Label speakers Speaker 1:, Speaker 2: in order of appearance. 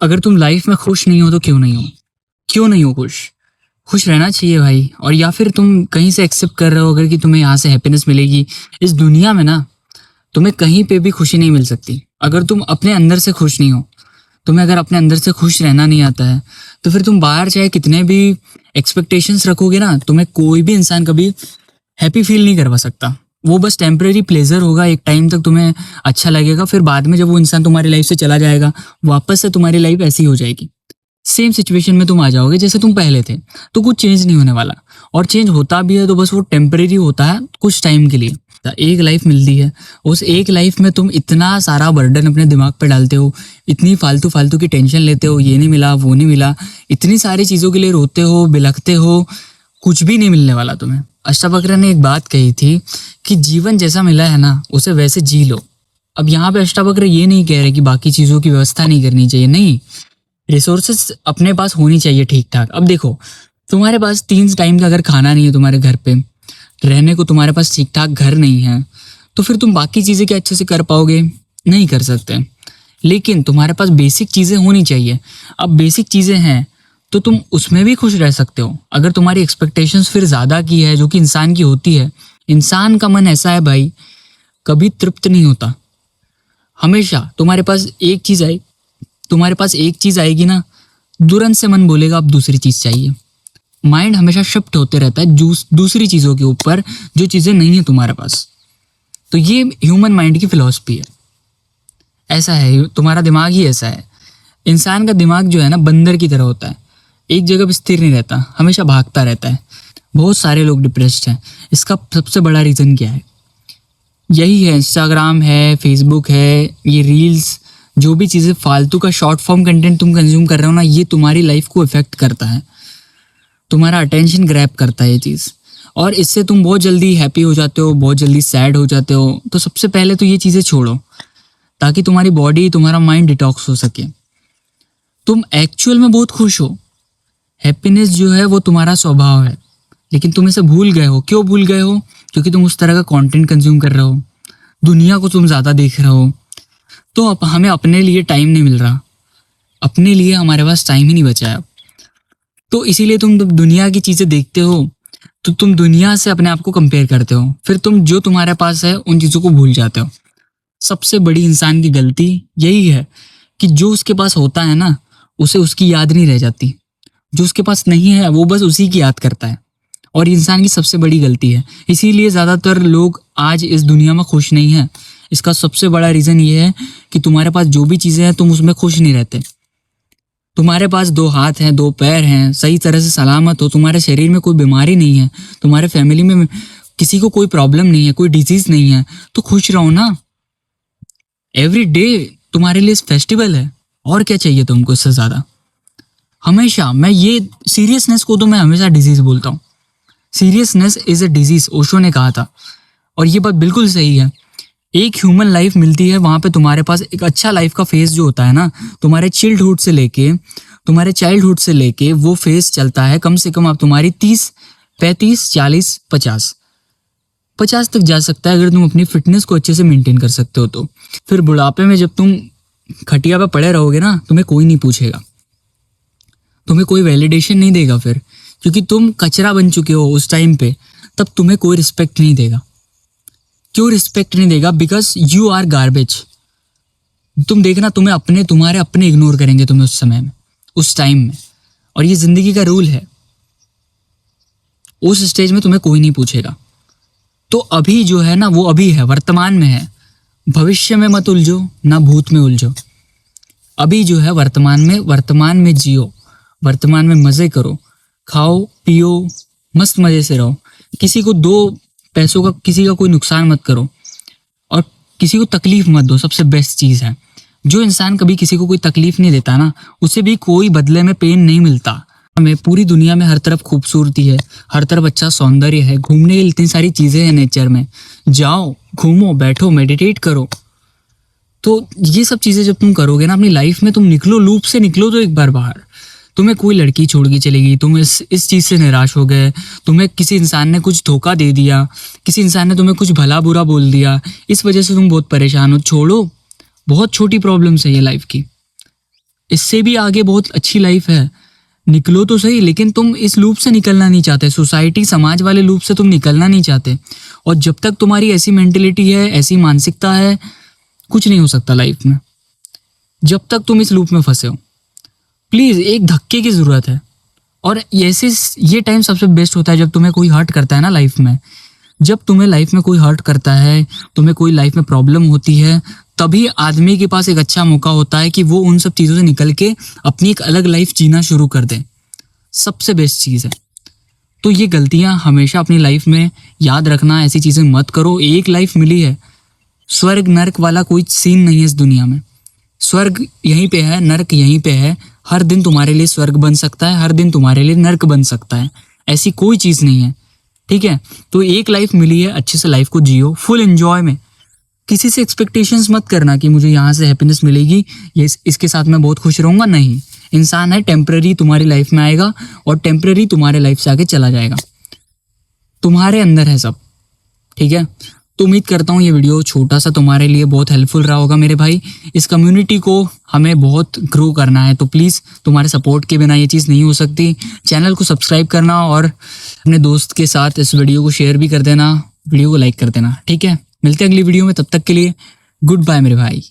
Speaker 1: अगर तुम लाइफ में खुश नहीं हो तो क्यों नहीं हो? क्यों नहीं हो खुश? खुश रहना चाहिए भाई। और या फिर तुम कहीं से एक्सेप्ट कर रहे हो अगर कि तुम्हें यहाँ से हैप्पीनेस मिलेगी। इस दुनिया में ना तुम्हें कहीं पे भी खुशी नहीं मिल सकती अगर तुम अपने अंदर से खुश नहीं हो। तुम्हें अगर अपने अंदर से खुश रहना नहीं आता है तो फिर तुम बाहर चाहे कितने भी एक्सपेक्टेशंस रखोगे ना, तुम्हें कोई भी इंसान कभी हैप्पी फील नहीं करवा सकता। वो बस टेम्परेरी प्लेजर होगा, एक टाइम तक तुम्हें अच्छा लगेगा, फिर बाद में जब वो इंसान तुम्हारी लाइफ से चला जाएगा वापस से तुम्हारी लाइफ ऐसी हो जाएगी। सेम सिचुएशन में तुम आ जाओगे जैसे तुम पहले थे। तो कुछ चेंज नहीं होने वाला, और चेंज होता भी है तो बस वो टेम्परेरी होता है कुछ टाइम के लिए। एक लाइफ मिलती है, उस एक लाइफ में तुम इतना सारा बर्डन अपने दिमाग पे डालते हो, इतनी फालतू फालतू की टेंशन लेते हो, ये नहीं मिला वो नहीं मिला, इतनी सारी चीज़ों के लिए रोते हो बिलखते हो, कुछ भी नहीं मिलने वाला तुम्हें। अष्टावक्र ने एक बात कही थी कि जीवन जैसा मिला है ना उसे वैसे जी लो। अब यहाँ पे अष्टावक्र ये नहीं कह रहे कि बाकी चीज़ों की व्यवस्था नहीं करनी चाहिए, नहीं, रिसोर्सेस अपने पास होनी चाहिए ठीक ठाक। अब देखो, तुम्हारे पास 3 टाइम का अगर खाना नहीं है तुम्हारे घर पे, रहने को तुम्हारे पास ठीक ठाक घर नहीं है, तो फिर तुम बाकी चीज़ें क्या अच्छे से कर पाओगे? नहीं कर सकते। लेकिन तुम्हारे पास बेसिक चीज़ें होनी चाहिए। अब बेसिक चीज़ें हैं तो तुम उसमें भी खुश रह सकते हो। अगर तुम्हारी एक्सपेक्टेशंस फिर ज़्यादा की है, जो कि इंसान की होती है, इंसान का मन ऐसा है भाई, कभी तृप्त नहीं होता। हमेशा तुम्हारे पास एक चीज़ आएगी ना, तुरंत से मन बोलेगा अब दूसरी चीज़ चाहिए। माइंड हमेशा शिफ्ट होते रहता है दूसरी चीज़ों के ऊपर, जो चीज़ें नहीं है तुम्हारे पास। तो ये ह्यूमन माइंड की फिलॉसफी है। ऐसा है, तुम्हारा दिमाग ही ऐसा है। इंसान का दिमाग जो है ना बंदर की तरह होता है, एक जगह पे स्थिर नहीं रहता, हमेशा भागता रहता है। बहुत सारे लोग डिप्रेस्ड हैं। इसका सबसे बड़ा रीज़न क्या है? यही है, इंस्टाग्राम है, फेसबुक है, ये रील्स, जो भी चीज़ें फालतू का शॉर्ट फॉर्म कंटेंट तुम कंज्यूम कर रहे हो ना, ये तुम्हारी लाइफ को इफेक्ट करता है, तुम्हारा अटेंशन ग्रैब करता है ये चीज़। और इससे तुम बहुत जल्दी हैप्पी हो जाते हो, बहुत जल्दी सैड हो जाते हो। तो सबसे पहले तो ये चीज़ें छोड़ो ताकि तुम्हारी बॉडी, तुम्हारा माइंड डिटॉक्स हो सके, तुम एक्चुअल में बहुत खुश हो। हैप्पीनेस जो है वो तुम्हारा स्वभाव है, लेकिन तुम इसे भूल गए हो। क्यों भूल गए हो? क्योंकि तुम उस तरह का कंटेंट कंज्यूम कर रहे हो, दुनिया को तुम ज़्यादा देख रहे हो। तो अब हमें अपने लिए टाइम नहीं मिल रहा, अपने लिए हमारे पास टाइम ही नहीं बचा है अब। तो इसीलिए तुम जब दुनिया की चीज़ें देखते हो तो तुम दुनिया से अपने आप को कंपेयर करते हो, फिर तुम जो तुम्हारे पास है उन चीज़ों को भूल जाते हो। सबसे बड़ी इंसान की गलती यही है कि जो उसके पास होता है ना, उसे उसकी याद नहीं रह जाती। जो उसके पास नहीं है वो बस उसी की याद करता है, और इंसान की सबसे बड़ी गलती है। इसीलिए ज़्यादातर लोग आज इस दुनिया में खुश नहीं हैं। इसका सबसे बड़ा रीज़न ये है कि तुम्हारे पास जो भी चीज़ें हैं तुम उसमें खुश नहीं रहते। तुम्हारे पास 2 हाथ हैं, 2 पैर हैं, सही तरह से सलामत हो, तुम्हारे शरीर में कोई बीमारी नहीं है, तुम्हारे फैमिली में किसी को कोई प्रॉब्लम नहीं है, कोई डिजीज़ नहीं है, तो खुश रहो ना। एवरी डे तुम्हारे लिए फेस्टिवल है, और क्या चाहिए तुमको इससे ज़्यादा? हमेशा मैं ये सीरियसनेस को तो मैं हमेशा डिजीज़ बोलता हूँ। Seriousness is a disease, Osho ने कहा था, और ये बात बिल्कुल सही है। एक ह्यूमन लाइफ मिलती है, वहाँ पे तुम्हारे पास एक अच्छा लाइफ का फेज जो होता है ना, तुम्हारे चाइल्डहुड से लेके वो फेज चलता है कम से कम अब तुम्हारी 30, 35, 40, 50 तक जा सकता है अगर तुम अपनी फिटनेस को अच्छे से मेंटेन कर सकते हो। तो फिर बुढ़ापे में जब तुम खटिया पे पड़े रहोगे ना, तुम्हें कोई नहीं पूछेगा, तुम्हें कोई वैलिडेशन नहीं देगा फिर, क्योंकि तुम कचरा बन चुके हो उस टाइम पे। तब तुम्हें कोई रिस्पेक्ट नहीं देगा। क्यों रिस्पेक्ट नहीं देगा? Because you are garbage. तुम देखना, तुम्हारे अपने इग्नोर करेंगे तुम्हें उस समय में, उस टाइम में। और ये जिंदगी का रूल है, उस स्टेज में तुम्हें कोई नहीं पूछेगा। तो अभी जो है ना वो अभी है, वर्तमान में है। भविष्य में मत उलझो, ना भूत में उलझो। अभी जो है वर्तमान में जियो, वर्तमान में मजे करो, खाओ पियो, मस्त मजे से रहो। किसी को 2 पैसों का किसी का कोई नुकसान मत करो, और किसी को तकलीफ मत दो। सबसे बेस्ट चीज़ है, जो इंसान कभी किसी को कोई तकलीफ नहीं देता ना, उसे भी कोई बदले में पेन नहीं मिलता। हमें पूरी दुनिया में हर तरफ खूबसूरती है, हर तरफ अच्छा सौंदर्य है, घूमने के लिए इतनी सारी चीज़ें हैं नेचर में। जाओ, घूमो, बैठो, मेडिटेट करो। तो ये सब चीज़ें जब तुम करोगे ना अपनी लाइफ में, तुम निकलो, लूप से निकलो तो एक बार बाहर। तुम्हें कोई लड़की छोड़ के चलेगी, तुम इस चीज़ से निराश हो गए, तुम्हें किसी इंसान ने कुछ धोखा दे दिया, किसी इंसान ने तुम्हें कुछ भला बुरा बोल दिया, इस वजह से तुम बहुत परेशान हो। छोड़ो, बहुत छोटी प्रॉब्लम्स है ये लाइफ की। इससे भी आगे बहुत अच्छी लाइफ है, निकलो तो सही। लेकिन तुम इस लूप से निकलना नहीं चाहते, सोसाइटी समाज वाले लूप से तुम निकलना नहीं चाहते। और जब तक तुम्हारी ऐसी मेंटेलिटी है, ऐसी मानसिकता है, कुछ नहीं हो सकता लाइफ में। जब तक तुम इस लूप में फंसे हो, प्लीज़ एक धक्के की ज़रूरत है। और ऐसे ये टाइम सबसे बेस्ट होता है जब तुम्हें कोई हर्ट करता है ना लाइफ में। जब तुम्हें लाइफ में कोई हर्ट करता है, तुम्हें कोई लाइफ में प्रॉब्लम होती है, तभी आदमी के पास एक अच्छा मौका होता है कि वो उन सब चीज़ों से निकल के अपनी एक अलग लाइफ जीना शुरू कर दे। सबसे बेस्ट चीज़ है। तो ये गलतियां हमेशा अपनी लाइफ में याद रखना, ऐसी चीज़ें मत करो। एक लाइफ मिली है, स्वर्ग नर्क वाला कोई सीन नहीं है इस दुनिया में। स्वर्ग यहीं पे है, नर्क यहीं पे है। हर दिन तुम्हारे लिए स्वर्ग बन सकता है, हर दिन तुम्हारे लिए नर्क बन सकता है। ऐसी कोई चीज़ नहीं है, ठीक है। तो एक लाइफ मिली है, अच्छे से लाइफ को जियो, फुल एंजॉय में। किसी से एक्सपेक्टेशंस मत करना कि मुझे यहाँ से हैप्पीनेस मिलेगी, ये इसके साथ मैं बहुत खुश रहूँगा। नहीं, इंसान है, टेम्पररी तुम्हारी लाइफ में आएगा और टेम्पररी तुम्हारे लाइफ से आगे चला जाएगा। तुम्हारे अंदर है सब, ठीक है। तो उम्मीद करता हूँ ये वीडियो छोटा सा तुम्हारे लिए बहुत हेल्पफुल रहा होगा मेरे भाई। इस कम्युनिटी को हमें बहुत ग्रो करना है, तो प्लीज़ तुम्हारे सपोर्ट के बिना ये चीज़ नहीं हो सकती। चैनल को सब्सक्राइब करना और अपने दोस्त के साथ इस वीडियो को शेयर भी कर देना, वीडियो को लाइक कर देना, ठीक है। मिलते हैं अगली वीडियो में, तब तक के लिए गुड बाय मेरे भाई।